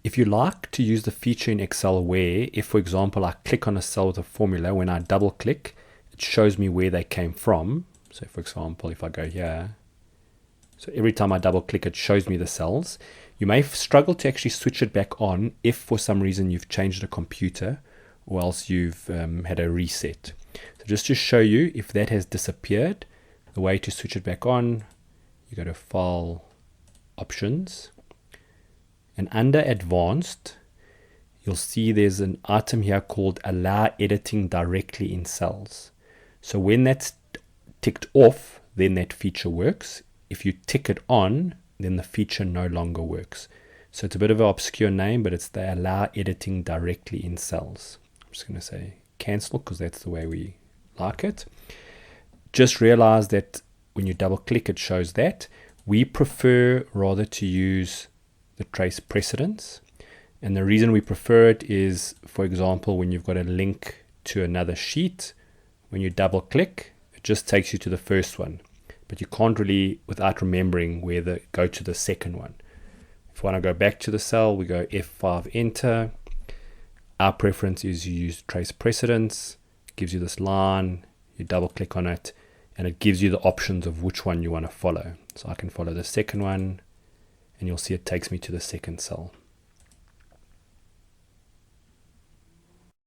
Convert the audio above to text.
If you like to use the feature in Excel where, if for example I click on a cell with a formula, when I double click, it shows me where they came from. So for example, if I go here, so every time I double click, it shows me the cells. You may struggle to actually switch it back on if for some reason you've changed the computer or else you've had a reset. So just to show you, if that has disappeared, the way to switch it back on, you go to File, Options, and under Advanced, you'll see there's an item here called Allow Editing Directly in Cells. So when that's ticked off, then that feature works. If you tick it on, then the feature no longer works. So it's a bit of an obscure name, but it's the Allow Editing Directly in Cells. I'm just going to say cancel because that's the way we like it. Just realize that when you double click, it shows that. We prefer rather to use the trace precedence. And the reason we prefer it is, for example, when you've got a link to another sheet, when you double click, it just takes you to the first one. But you can't really, without remembering where to go to the second one. If we want to go back to the cell, we go F5, enter. Our preference is you use trace precedence. It gives you this line, you double click on it, and it gives you the options of which one you want to follow. So I can follow the second one, and you'll see it takes me to the second cell.